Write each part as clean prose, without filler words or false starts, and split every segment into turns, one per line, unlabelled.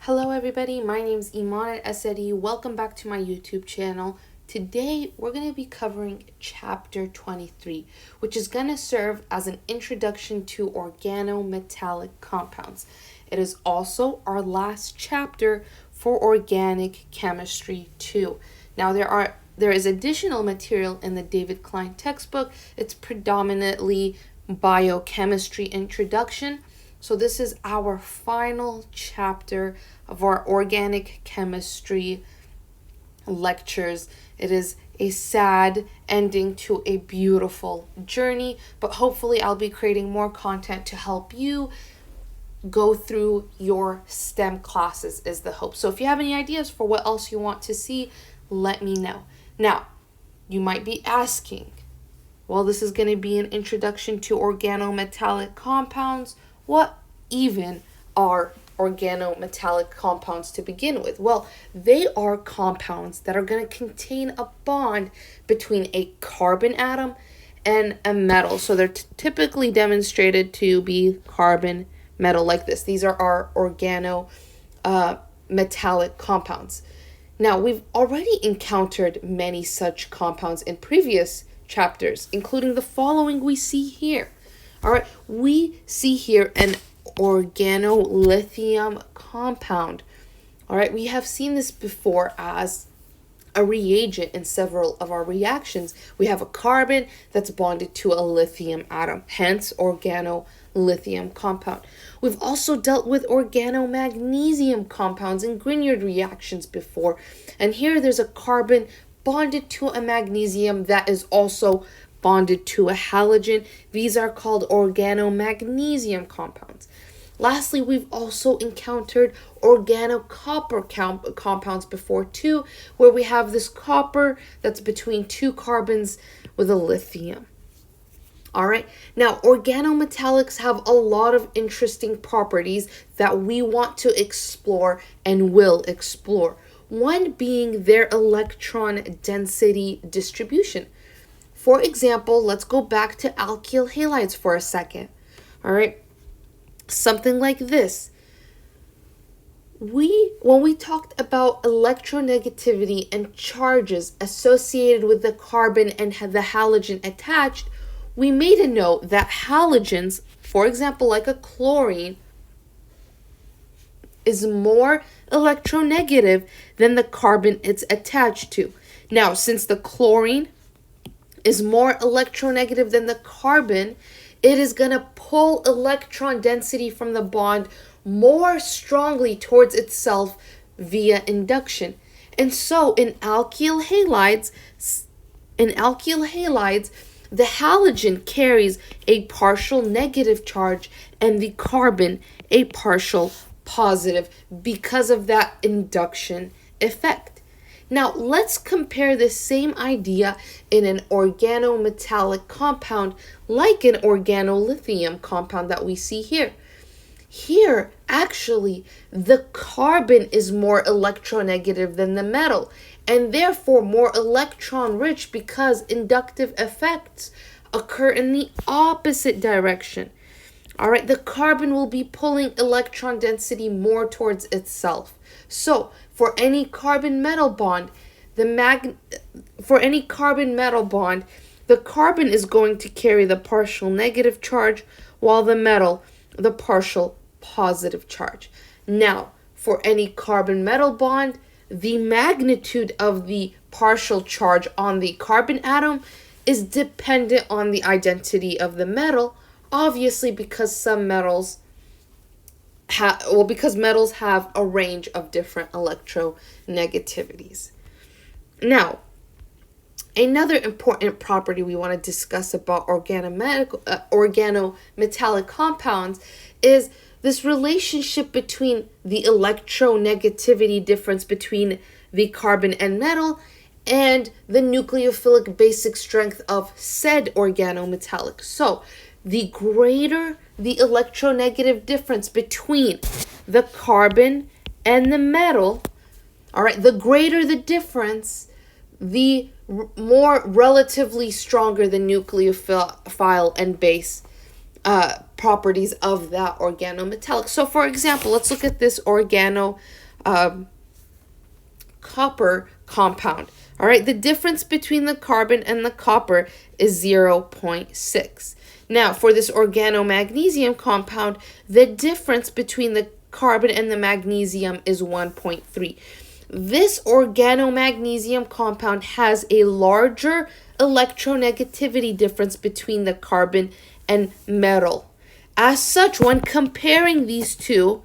Hello everybody, my name is Iman at SED. Welcome back to my YouTube channel. Today we're going to be covering chapter 23, which is going to serve as an introduction to organometallic compounds. It is also our last chapter for organic chemistry 2. Now there is additional material in the David Klein textbook. It's predominantly biochemistry introduction. So this is our final chapter of our organic chemistry lectures. It is a sad ending to a beautiful journey, but hopefully I'll be creating more content to help you go through your STEM classes is the hope. So if you have any ideas for what else you want to see, let me know. Now, you might be asking, well, this is going to be an introduction to organometallic compounds. What even are organometallic compounds to begin with? Well, they are compounds that are going to contain a bond between a carbon atom and a metal. So they're typically demonstrated to be carbon metal like this. These are our organometallic compounds. Now, we've already encountered many such compounds in previous chapters, including the following we see here. All right, we see here an organolithium compound. All right, we have seen this before as a reagent in several of our reactions. We have a carbon that's bonded to a lithium atom, hence organolithium compound. We've also dealt with organomagnesium compounds in Grignard reactions before. And here there's a carbon bonded to a magnesium that is also bonded to a halogen. These are called organomagnesium compounds. Lastly, we've also encountered organocopper compounds before too, where we have this copper that's between two carbons with a lithium. All right, now organometallics have a lot of interesting properties that we want to explore and will explore. One being their electron density distribution. For example, let's go back to alkyl halides for a second. All right, something like this. When we talked about electronegativity and charges associated with the carbon and the halogen attached, we made a note that halogens, for example, like a chlorine, is more electronegative than the carbon it's attached to. Now, since the chlorine is more electronegative than the carbon, it is going to pull electron density from the bond more strongly towards itself via induction. And so in alkyl halides, the halogen carries a partial negative charge and the carbon a partial positive because of that induction effect. Now, let's compare this same idea in an organometallic compound like an organolithium compound that we see here. Here, actually, the carbon is more electronegative than the metal and therefore more electron-rich because inductive effects occur in the opposite direction. All right, the carbon will be pulling electron density more towards itself. So, for any carbon metal bond, the carbon is going to carry the partial negative charge, while the metal, the partial positive charge. Now, for any carbon metal bond, the magnitude of the partial charge on the carbon atom is dependent on the identity of the metal, obviously because some metals because metals have a range of different electronegativities. Now, another important property we want to discuss about organometallic compounds is this relationship between the electronegativity difference between the carbon and metal and the nucleophilic basic strength of said organometallic. So, the greater the electronegative difference between the carbon and the metal, all right, the greater the difference, the more relatively stronger the nucleophile and base properties of that organometallic. So for example, let's look at this copper compound. All right, the difference between the carbon and the copper is 0.6. Now, for this organomagnesium compound, the difference between the carbon and the magnesium is 1.3. This organomagnesium compound has a larger electronegativity difference between the carbon and metal. As such, when comparing these two,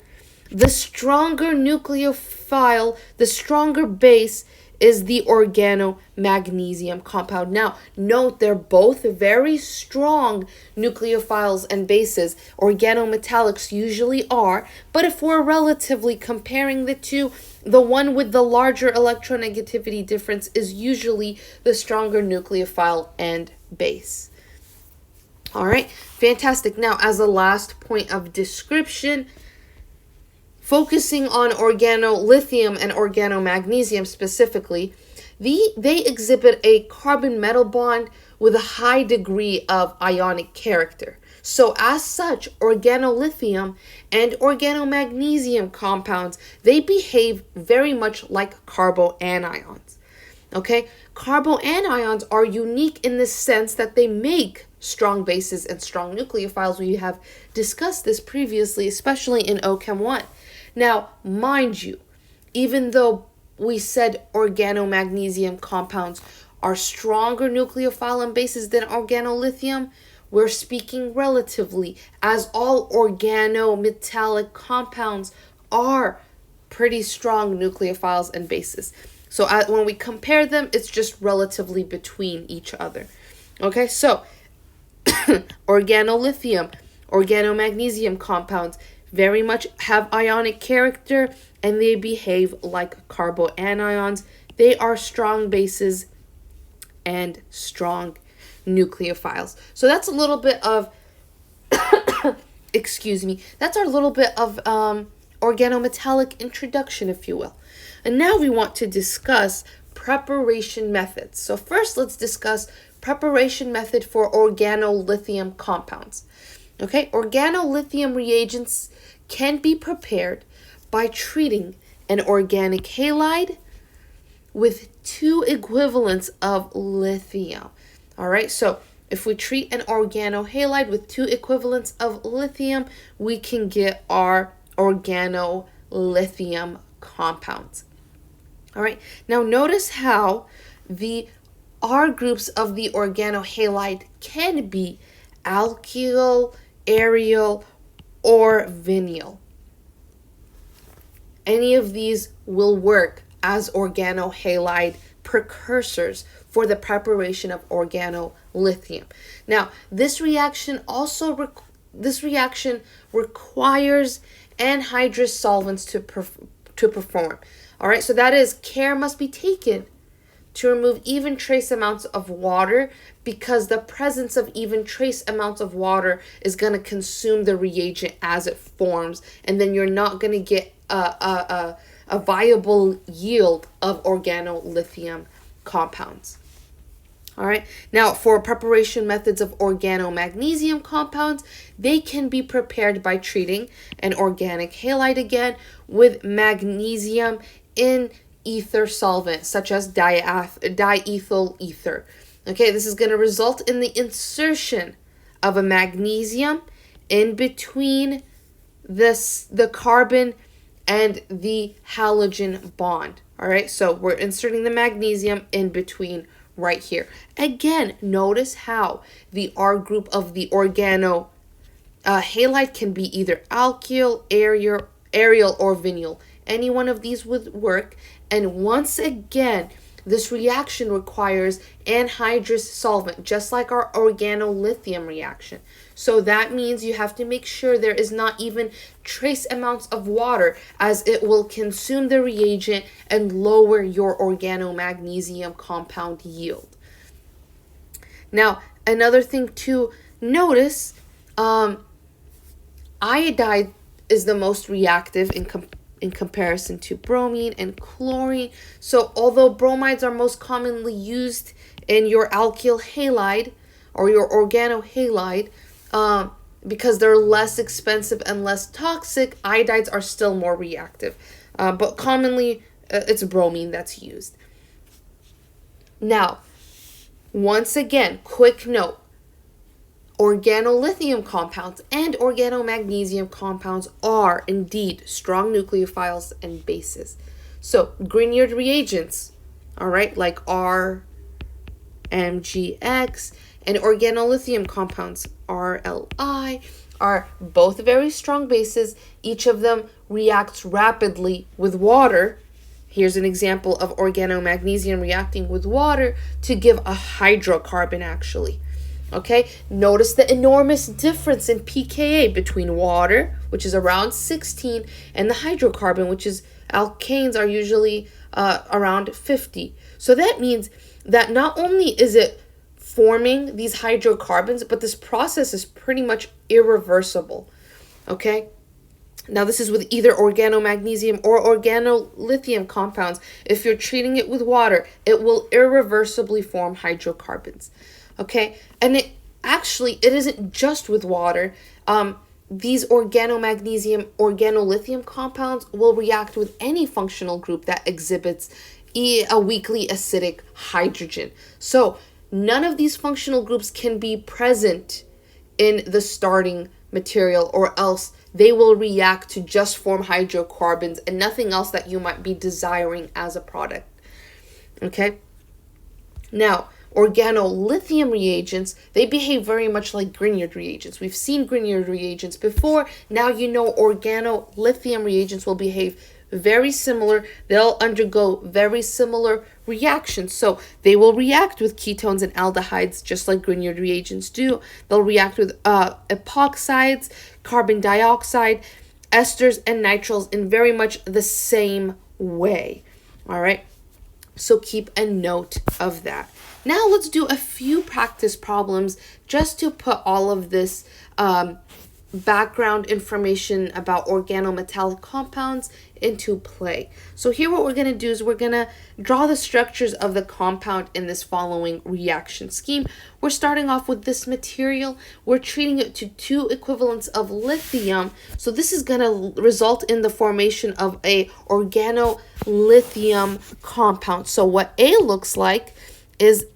the stronger nucleophile, the stronger base is the organomagnesium compound. Now, note they're both very strong nucleophiles and bases. Organometallics usually are, but if we're relatively comparing the two, the one with the larger electronegativity difference is usually the stronger nucleophile and base. All right, fantastic. Now, as a last point of description, focusing on organolithium and organomagnesium specifically, they exhibit a carbon-metal bond with a high degree of ionic character. So as such, organolithium and organomagnesium compounds, they behave very much like carboanions. Okay, carboanions are unique in the sense that they make strong bases and strong nucleophiles. We have discussed this previously, especially in OChem 1. Now, mind you, even though we said organomagnesium compounds are stronger nucleophile and bases than organolithium, we're speaking relatively, as all organometallic compounds are pretty strong nucleophiles and bases. So when we compare them, it's just relatively between each other. Okay, so organolithium, organomagnesium compounds very much have ionic character and they behave like carboanions. They are strong bases and strong nucleophiles. So that's a little bit of that's our little bit of organometallic introduction, if you will. And now we want to discuss preparation methods. So first, let's discuss preparation method for organolithium compounds. Okay, organolithium reagents can be prepared by treating an organic halide with 2 equivalents of lithium. All right, so if we treat an organohalide with 2 equivalents of lithium, we can get our organolithium compounds. All right, now notice how the R groups of the organohalide can be alkyl, aryl, or vinyl. Any of these will work as organohalide precursors for the preparation of organolithium. Now, this reaction requires anhydrous solvents to perform. All right, so that is, care must be taken to remove even trace amounts of water, because the presence of even trace amounts of water is going to consume the reagent as it forms, and then you're not going to get a viable yield of organolithium compounds. All right, now for preparation methods of organomagnesium compounds, they can be prepared by treating an organic halide again with magnesium in ether solvent, such as diethyl ether. Okay, this is going to result in the insertion of a magnesium in between the carbon and the halogen bond. All right, so we're inserting the magnesium in between right here. Again, notice how the R group of the organo halide can be either alkyl, aryl, or vinyl. Any one of these would work. And once again, this reaction requires anhydrous solvent, just like our organolithium reaction. So that means you have to make sure there is not even trace amounts of water, as it will consume the reagent and lower your organomagnesium compound yield. Now, another thing to notice, iodide is the most reactive in comparison to bromine and chlorine. So although bromides are most commonly used in your alkyl halide or your organohalide, because they're less expensive and less toxic, iodides are still more reactive. But commonly, it's bromine that's used. Now, once again, quick note. Organolithium compounds and organomagnesium compounds are indeed strong nucleophiles and bases. So, Grignard reagents, all right, like R, MgX, and organolithium compounds, RLI, are both very strong bases. Each of them reacts rapidly with water. Here's an example of organomagnesium reacting with water to give a hydrocarbon, actually. Okay, notice the enormous difference in pKa between water, which is around 16, and the hydrocarbon, which is alkanes are usually around 50. So that means that not only is it forming these hydrocarbons, but this process is pretty much irreversible. Okay, now this is with either organomagnesium or organolithium compounds. If you're treating it with water, it will irreversibly form hydrocarbons. Okay, and it isn't just with water. These organomagnesium, organolithium compounds will react with any functional group that exhibits a weakly acidic hydrogen. So none of these functional groups can be present in the starting material, or else they will react to just form hydrocarbons and nothing else that you might be desiring as a product. Okay, now organolithium reagents, they behave very much like Grignard reagents. We've seen Grignard reagents before. Now you know organolithium reagents will behave very similar. They'll undergo very similar reactions. So they will react with ketones and aldehydes just like Grignard reagents do. They'll react with epoxides, carbon dioxide, esters, and nitriles in very much the same way. All right, so keep a note of that. Now let's do a few practice problems just to put all of this background information about organometallic compounds into play. So here what we're going to do is we're going to draw the structures of the compound in this following reaction scheme. We're starting off with this material. We're treating it to 2 equivalents of lithium. So this is going to result in the formation of a organolithium compound. So what A looks like is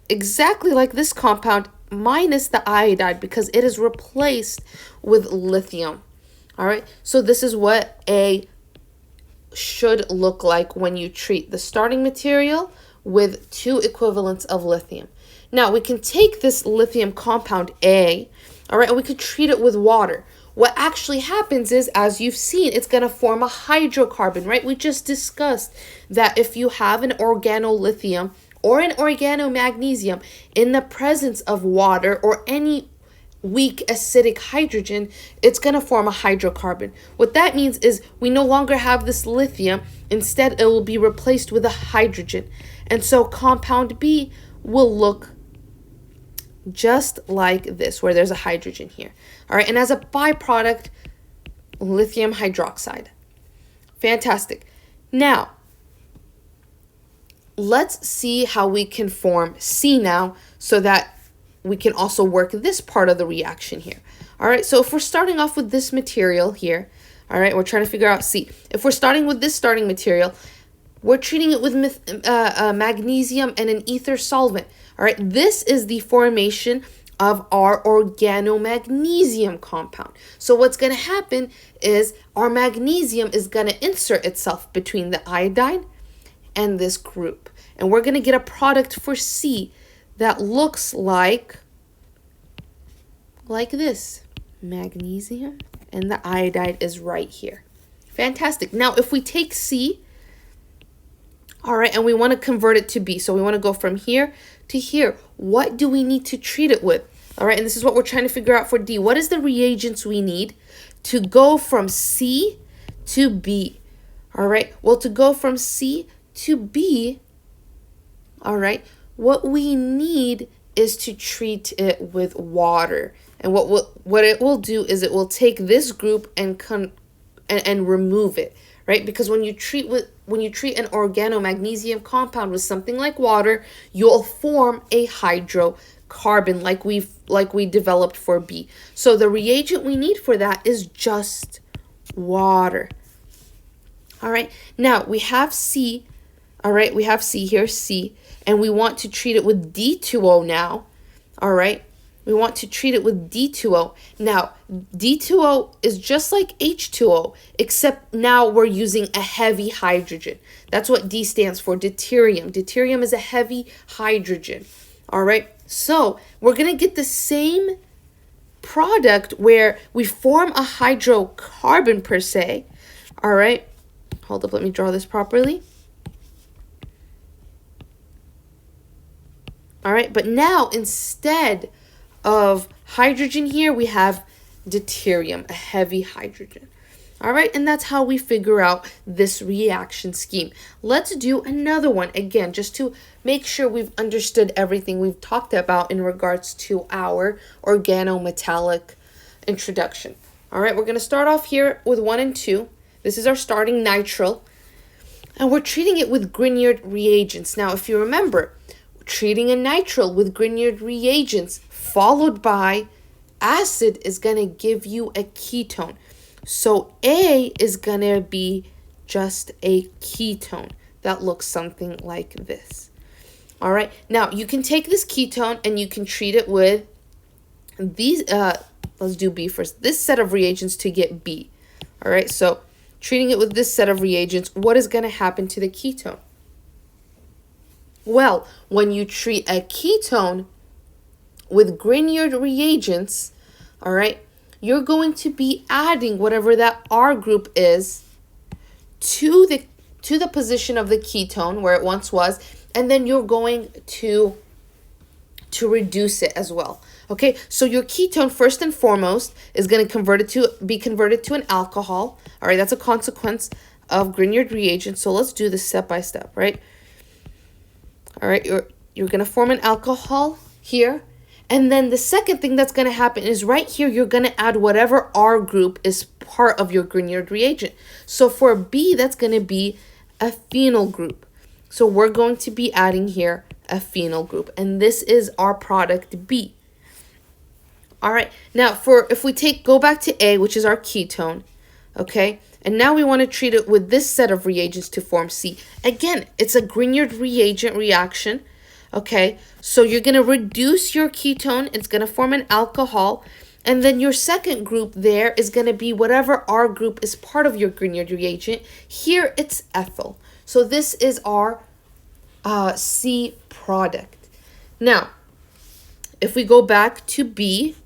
exactly like this compound minus the iodide because it is replaced with lithium. All right, so this is what A should look like when you treat the starting material with 2 equivalents of lithium. Now we can take this lithium compound A, all right, and we could treat it with water. What actually happens is, as you've seen, it's going to form a hydrocarbon, right? We just discussed that if you have an organolithium or an organomagnesium in the presence of water or any weak acidic hydrogen, it's going to form a hydrocarbon. What that means is we no longer have this lithium. Instead, it will be replaced with a hydrogen. And so compound B will look just like this, where there's a hydrogen here. All right, and as a byproduct, lithium hydroxide. Fantastic. Now, let's see how we can form C now so that we can also work this part of the reaction here. All right, so if we're starting off with this material here, all right, we're trying to figure out C. If we're starting with this starting material, we're treating it with magnesium and an ether solvent. All right, this is the formation of our organomagnesium compound. So what's going to happen is our magnesium is going to insert itself between the iodine and this group. And we're going to get a product for C that looks like this. Magnesium, and the iodide is right here. Fantastic. Now, if we take C, all right, and we want to convert it to B, so we want to go from here to here, what do we need to treat it with? All right, and this is what we're trying to figure out for D. What is the reagents we need to go from C to B? All right, well, to go from C to B, all right, what we need is to treat it with water. And what it will do is it will take this group and remove it, right? Because when you treat an organomagnesium compound with something like water, you'll form a hydrocarbon. carbon like we developed for B. So the reagent we need for that is just water. All right, now we have C. All right, we have C here, C, and we want to treat it with D2O now. All right, we want to treat it with D2O. Now, D2O is just like H2O, except now we're using a heavy hydrogen. That's what D stands for, deuterium. Deuterium is a heavy hydrogen. All right, so we're going to get the same product where we form a hydrocarbon per se. All right, hold up, let me draw this properly. All right, but now instead of hydrogen here, we have deuterium, a heavy hydrogen. All right, and that's how we figure out this reaction scheme. Let's do another one again, just to make sure we've understood everything we've talked about in regards to our organometallic introduction. All right, we're going to start off here with 1 and 2. This is our starting nitrile, and we're treating it with Grignard reagents. Now, if you remember, treating a nitrile with Grignard reagents followed by acid is going to give you a ketone. So A is going to be just a ketone that looks something like this. All right, now you can take this ketone and you can treat it with these, let's do B first, this set of reagents to get B. All right, so treating it with this set of reagents, what is going to happen to the ketone? Well, when you treat a ketone with Grignard reagents, all right, you're going to be adding whatever that R group is to the position of the ketone where it once was, and then you're going to reduce it as well. Okay, so your ketone first and foremost is going to be converted to an alcohol. All right, that's a consequence of Grignard reagents. So let's do this step by step, right? All right, you're going to form an alcohol here. And then the second thing that's going to happen is right here, you're going to add whatever R group is part of your Grignard reagent. So for B, that's going to be a phenyl group. So we're going to be adding here a phenyl group. And this is our product B. All right, now if we go back to A, which is our ketone, okay? And now we want to treat it with this set of reagents to form C. Again, it's a Grignard reagent reaction. Okay, so you're going to reduce your ketone. It's going to form an alcohol. And then your second group there is going to be whatever R group is part of your Grignard reagent. Here it's ethyl. So this is our C product. Now, if we go back to B,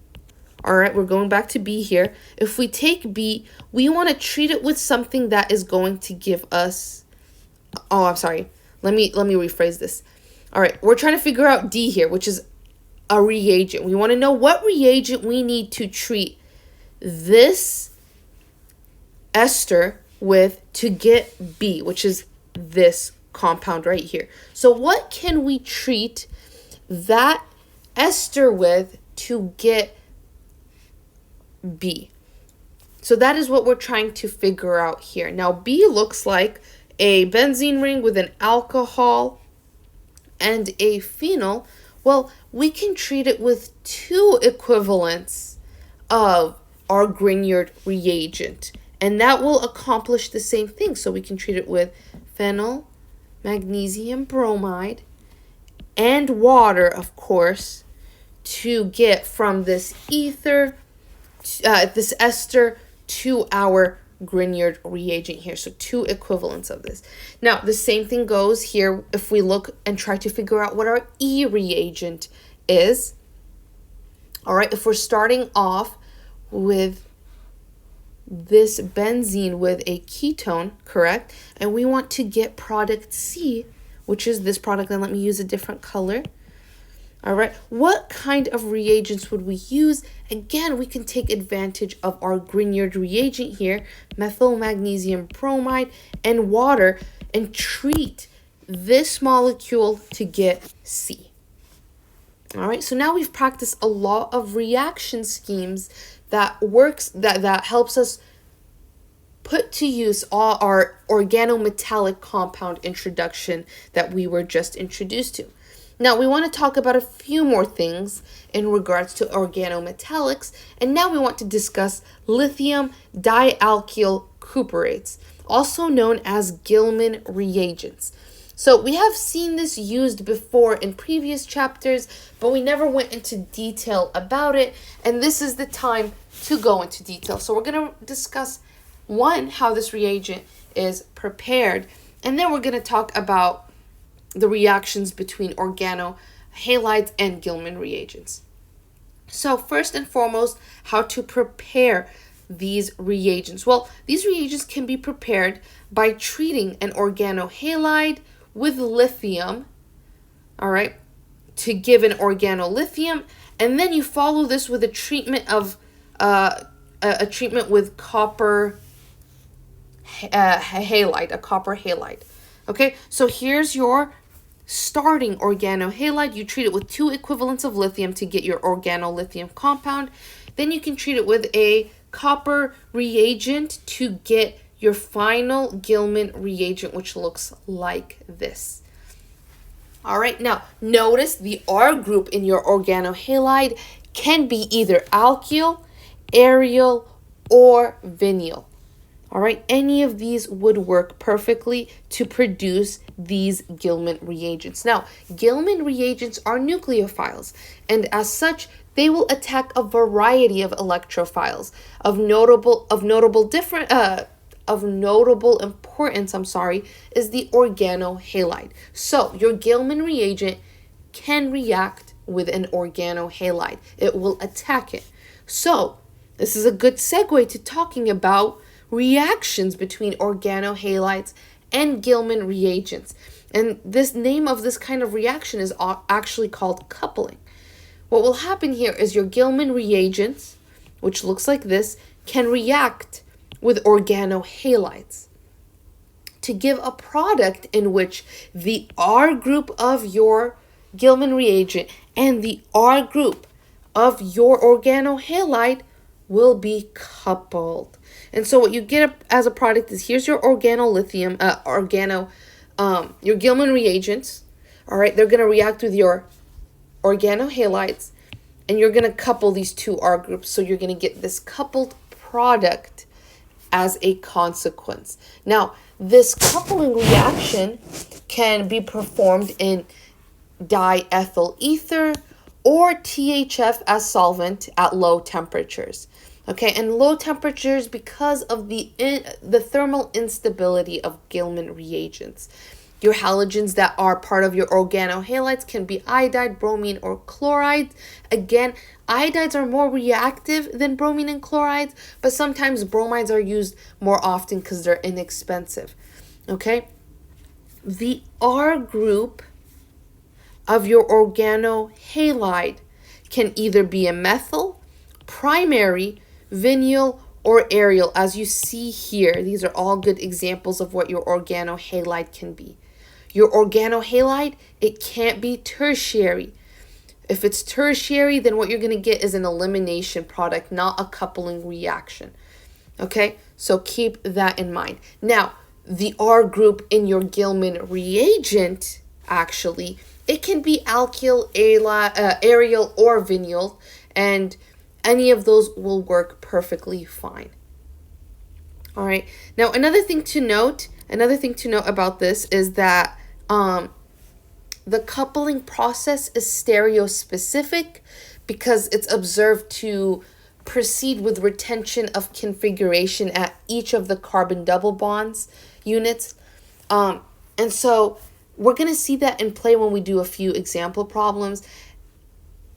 all right, we're going back to B here. If we take B, we want to treat it with something that is going to give us, oh, I'm sorry. Let me rephrase this. All right, we're trying to figure out D here, which is a reagent. We want to know what reagent we need to treat this ester with to get B, which is this compound right here. So what can we treat that ester with to get B? So that is what we're trying to figure out here. Now, B looks like a benzene ring with an alcohol and a phenyl. Well, we can treat it with 2 equivalents of our Grignard reagent, and that will accomplish the same thing. So we can treat it with phenyl, magnesium bromide, and water, of course, to get from this ether, this ester, to our Grignard reagent here. So 2 equivalents of this. Now, the same thing goes here if we look and try to figure out what our E reagent is. All right, if we're starting off with this benzene with a ketone, correct? And we want to get product C, which is this product. And let me use a different color. All right, what kind of reagents would we use? Again, we can take advantage of our Grignard reagent here, methyl magnesium bromide and water, and treat this molecule to get C. All right, so now we've practiced a lot of reaction schemes that helps us put to use all our organometallic compound introduction that we were just introduced to. Now we want to talk about a few more things in regards to organometallics, and now we want to discuss lithium dialkyl cuprates, also known as Gilman reagents. So we have seen this used before in previous chapters, but we never went into detail about it, and this is the time to go into detail. So we're going to discuss, one, how this reagent is prepared, and then we're going to talk about the reactions between organohalides and Gilman reagents. So first and foremost, how to prepare these reagents. Well, these reagents can be prepared by treating an organohalide with lithium, all right, to give an organolithium, and then you follow this with a treatment of a treatment with copper halide, a copper halide. Okay, so here's your starting organohalide. You treat it with 2 equivalents of lithium to get your organolithium compound. Then you can treat it with a copper reagent to get your final Gilman reagent, which looks like this. All right, now notice the R group in your organohalide can be either alkyl, aryl, or vinyl. All right, any of these would work perfectly to produce these Gilman reagents. Now, Gilman reagents are nucleophiles, and as such, they will attack a variety of electrophiles of notable importance. Is the organohalide. So your Gilman reagent can react with an organohalide. It will attack it. So this is a good segue to talking about reactions between organohalides and Gilman reagents. And this name of this kind of reaction is actually called coupling. What will happen here is your Gilman reagents, which looks like this, can react with organohalides to give a product in which the R group of your Gilman reagent and the R group of your organohalide will be coupled. And so what you get as a product is, here's your organolithium, your Gilman reagents. All right, they're going to react with your organohalides, and you're going to couple these 2 R groups. So you're going to get this coupled product as a consequence. Now, this coupling reaction can be performed in diethyl ether or THF as solvent at low temperatures. Okay, and low temperatures because of the thermal instability of Gilman reagents. Your halogens that are part of your organohalides can be iodide, bromine, or chloride. Again, iodides are more reactive than bromine and chlorides, but sometimes bromides are used more often because they're inexpensive. Okay, the R group of your organohalide can either be a methyl, primary, vinyl, or aryl, as you see here. These are all good examples of what your organohalide can be. Your organohalide, it can't be tertiary. If it's tertiary, then what you're going to get is an elimination product, not a coupling reaction. Okay, so keep that in mind. Now, the R group in your Gilman reagent, actually, it can be alkyl, aryl, or vinyl, and any of those will work perfectly fine. All right. Now, another thing to note about this is that the coupling process is stereospecific because it's observed to proceed with retention of configuration at each of the carbon double bonds units. And so we're going to see that in play when we do a few example problems.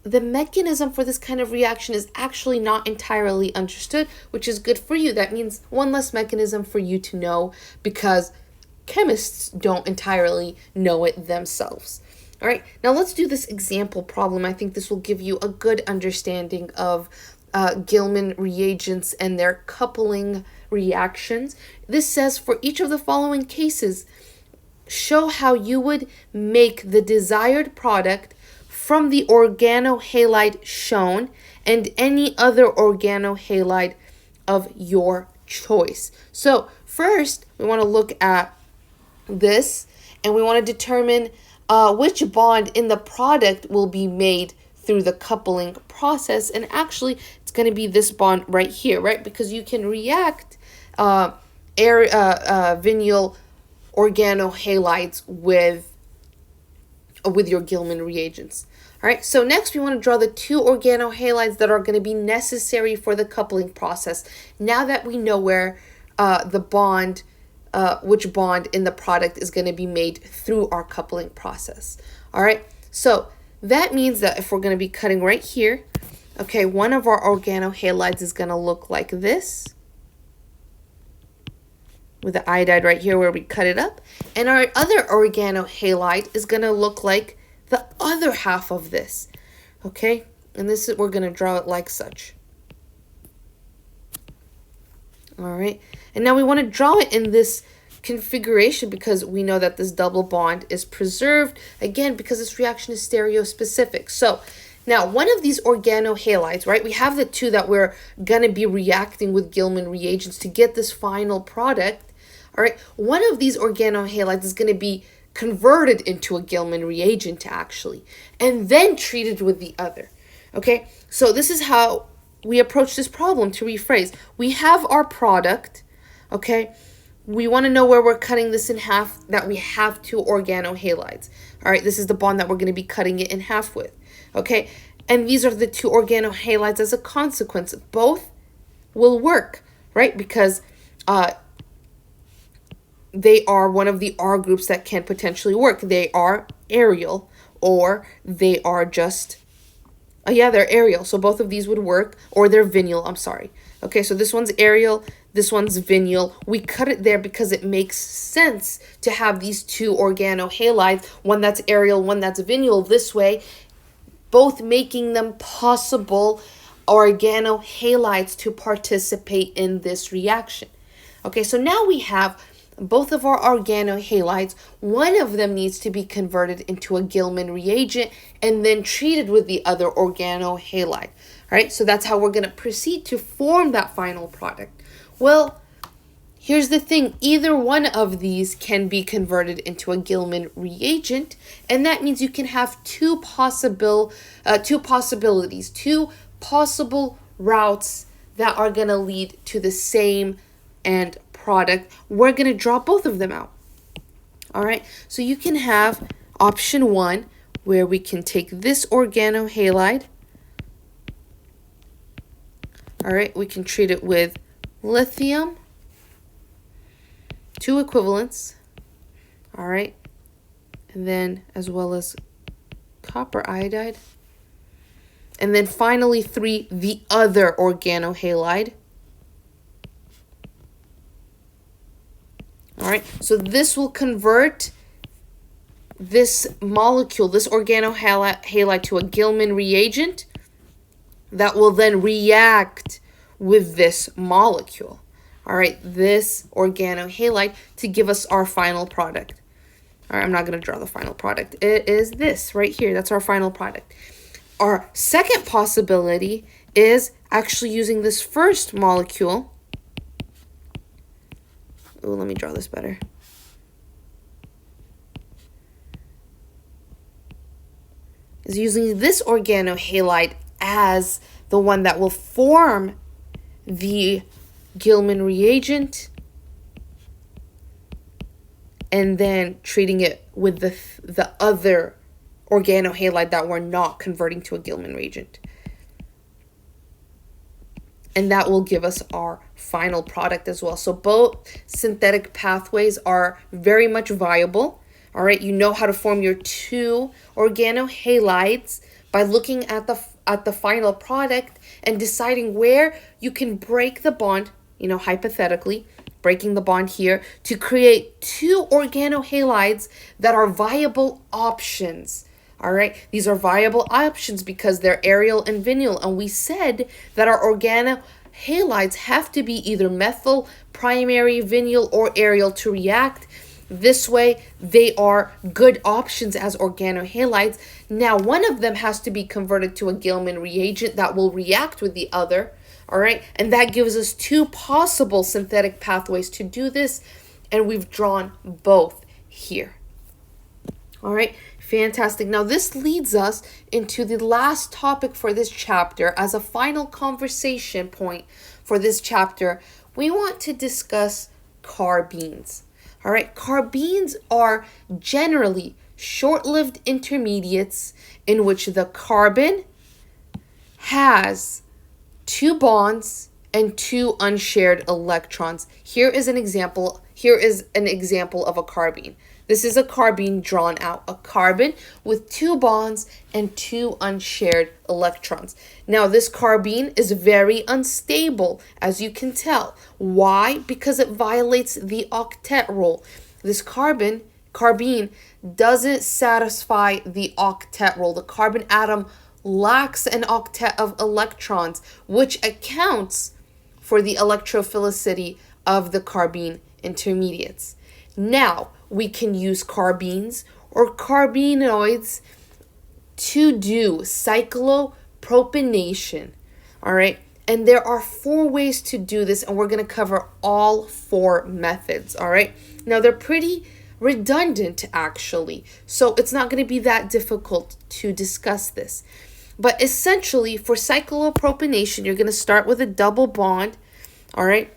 The mechanism for this kind of reaction is actually not entirely understood, which is good for you. That means one less mechanism for you to know because chemists don't entirely know it themselves. All right, now let's do this example problem. I think this will give you a good understanding of Gilman reagents and their coupling reactions. This says, for each of the following cases, show how you would make the desired product from the organohalide shown and any other organohalide of your choice. So first, we want to look at this and we want to determine which bond in the product will be made through the coupling process. And actually, it's going to be this bond right here, right? Because you can react vinyl organohalides with your Gilman reagents. All right, so next we want to draw the two organohalides that are going to be necessary for the coupling process. Now that we know where which bond in the product is going to be made through our coupling process. All right, so that means that if we're going to be cutting right here, okay, one of our organohalides is going to look like this, with the iodide right here where we cut it up. And our other organohalide is going to look like the other half of this. Okay? And this is, we're going to draw it like such. All right? And now we want to draw it in this configuration because we know that this double bond is preserved, again, because this reaction is stereospecific. So now one of these organohalides, right, we have the two that we're going to be reacting with Gilman reagents to get this final product. All right, one of these organohalides is going to be converted into a Gilman reagent actually, and then treated with the other. Okay, so this is how we approach this problem. To rephrase, we have our product, okay, we want to know where we're cutting this in half, that we have two organohalides. All right, this is the bond that we're going to be cutting it in half with, okay, and these are the two organohalides. As a consequence, both will work, right, because they are one of the R groups that can potentially work. They are aryl, or they are just, they're aryl. So both of these would work, or they're vinyl, I'm sorry. Okay, so this one's aryl, this one's vinyl. We cut it there because it makes sense to have these two organohalides, one that's aryl, one that's vinyl, this way, both making them possible organohalides to participate in this reaction. Okay, so now we have both of our organohalides. One of them needs to be converted into a Gilman reagent and then treated with the other organohalide. All right, so that's how we're going to proceed to form that final product. Well, here's the thing. Either one of these can be converted into a Gilman reagent, and that means you can have two possible routes that are going to lead to the same end product. We're going to draw both of them out. All right, so you can have option one, where we can take this organohalide. All right, we can treat it with lithium, two equivalents. All right, and then as well as copper iodide. And then finally, three, the other organohalide. All right, so this will convert this molecule, this organohalide, to a Gilman reagent that will then react with this molecule. All right, this organohalide to give us our final product. All right, I'm not going to draw the final product. It is this right here. That's our final product. Our second possibility is actually using this first molecule. Oh, let me draw this better. Is using this organohalide as the one that will form the Gilman reagent, and then treating it with the other organohalide that we're not converting to a Gilman reagent. And that will give us our final product as well. So both synthetic pathways are very much viable. All right, you know how to form your two organohalides by looking at the final product and deciding where you can break the bond, hypothetically, breaking the bond here to create two organohalides that are viable options. All right, these are viable options because they're aryl and vinyl, and we said that our organohalides have to be either methyl, primary, vinyl, or aryl to react. This way, they are good options as organohalides. Now, one of them has to be converted to a Gilman reagent that will react with the other. All right, and that gives us two possible synthetic pathways to do this, and we've drawn both here. All right, fantastic. Now, this leads us into the last topic for this chapter. As a final conversation point for this chapter, we want to discuss carbenes. All right, carbenes are generally short-lived intermediates in which the carbon has two bonds and two unshared electrons. Here is an example of a carbene. This is a carbene drawn out, a carbon with two bonds and two unshared electrons. Now, this carbene is very unstable, as you can tell. Why? Because it violates the octet rule. This carbene doesn't satisfy the octet rule. The carbon atom lacks an octet of electrons, which accounts for the electrophilicity of the carbene intermediates. Now, we can use carbenes or carbenoids to do cyclopropanation. All right, and there are 4 ways to do this, and we're going to cover all 4 methods. All right, now they're pretty redundant actually, so it's not going to be that difficult to discuss this. But essentially, for cyclopropanation, you're going to start with a double bond, all right,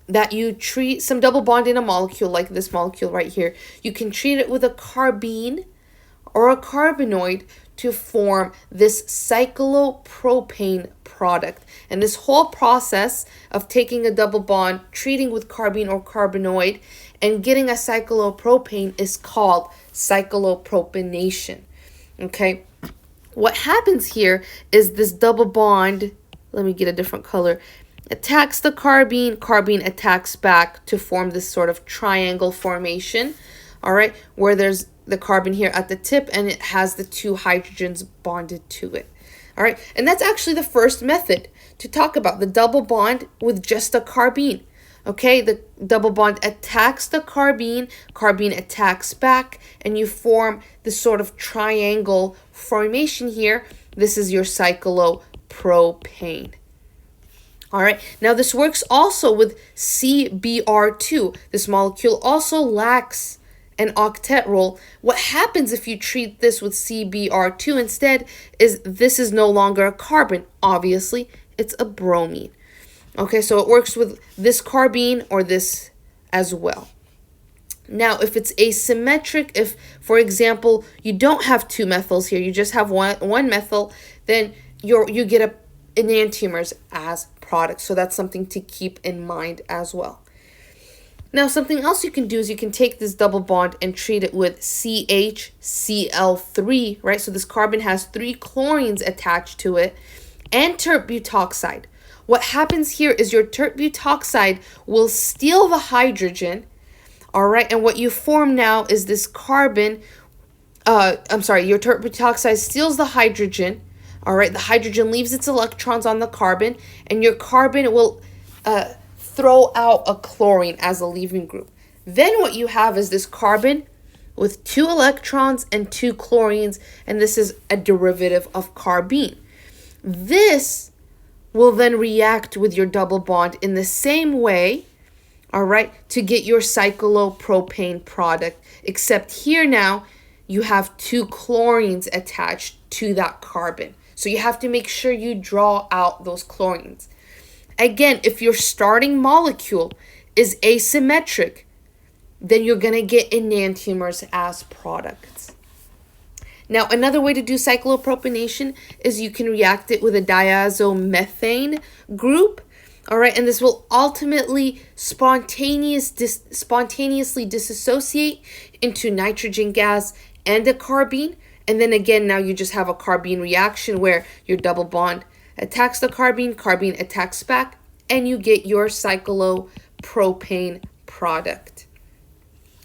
that you treat some double bond in a molecule like this molecule right here. You can treat it with a carbene or a carbenoid to form this cyclopropane product. And this whole process of taking a double bond, treating with carbene or carbenoid, and getting a cyclopropane is called cyclopropanation. Okay? What happens here is this double bond, let me get a different color, attacks the carbene, carbene attacks back to form this sort of triangle formation, all right, where there's the carbon here at the tip and it has the 2 hydrogens bonded to it. All right, and that's actually the first method to talk about, the double bond with just a carbene. Okay, the double bond attacks the carbene, carbene attacks back, and you form this sort of triangle formation here. This is your cyclopropane. All right, now this works also with CBr2. This molecule also lacks an octet rule. What happens if you treat this with CBr2 instead is this is no longer a carbon. Obviously, it's a bromine. Okay, so it works with this carbene or this as well. Now, if it's asymmetric, if, for example, you don't have 2 methyls here, you just have one methyl, then you get enantiomers as products. So that's something to keep in mind as well. Now, something else you can do is you can take this double bond and treat it with CHCl3, right? So this carbon has 3 chlorines attached to it, and tert butoxide. What happens here is your tert butoxide will steal the hydrogen, all right? And what you form now is this carbon, your tert butoxide steals the hydrogen, all right? The hydrogen leaves its electrons on the carbon, and your carbon will throw out a chlorine as a leaving group. Then what you have is this carbon with 2 electrons and 2 chlorines, and this is a derivative of carbene. This will then react with your double bond in the same way, all right, to get your cyclopropane product, except here now you have 2 chlorines attached to that carbon. So you have to make sure you draw out those chlorines. Again, if your starting molecule is asymmetric, then you're going to get enantiomers as products. Now, another way to do cyclopropanation is you can react it with a diazomethane group, all right, and this will ultimately spontaneously dissociate into nitrogen gas and a carbene, and then again, now you just have a carbene reaction where your double bond attacks the carbene, carbene attacks back, and you get your cyclopropane product.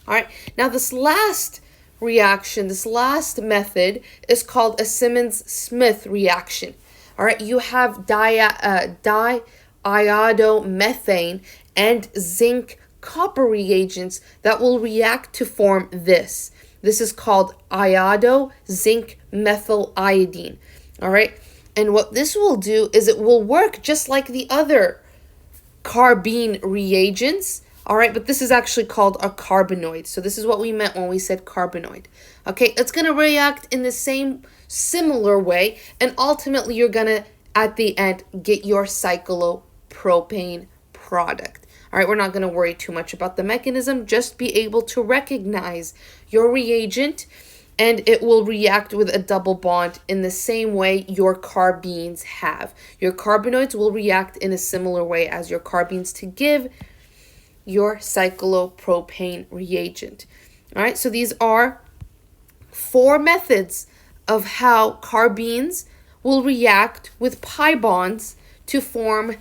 All right, now this last reaction, this last method is called a Simmons-Smith reaction. All right, you have diiodomethane and zinc copper reagents that will react to form this. This is called iodo-zinc methyl iodine. All right, and what this will do is it will work just like the other carbene reagents, All right, but this is actually called a carbanoid. So this is what we meant when we said carbanoid. Okay, it's going to react in the same similar way, and ultimately you're going to, at the end, get your cyclopropane product. All right, we're not going to worry too much about the mechanism. Just be able to recognize your reagent, and it will react with a double bond in the same way your carbenes have. Your carbanoids will react in a similar way as your carbenes to give your cyclopropane reagent. All right, so these are 4 methods of how carbenes will react with pi bonds to form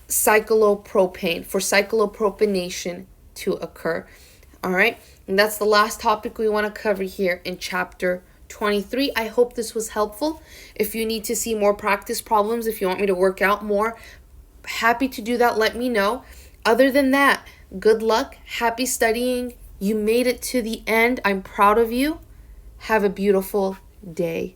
cyclopropane, for cyclopropanation to occur. All right, and that's the last topic we want to cover here in chapter 23. I hope this was helpful. If you need to see more practice problems, if you want me to work out more, happy to do that. Let me know. Other than that, good luck. Happy studying. You made it to the end. I'm proud of you. Have a beautiful day.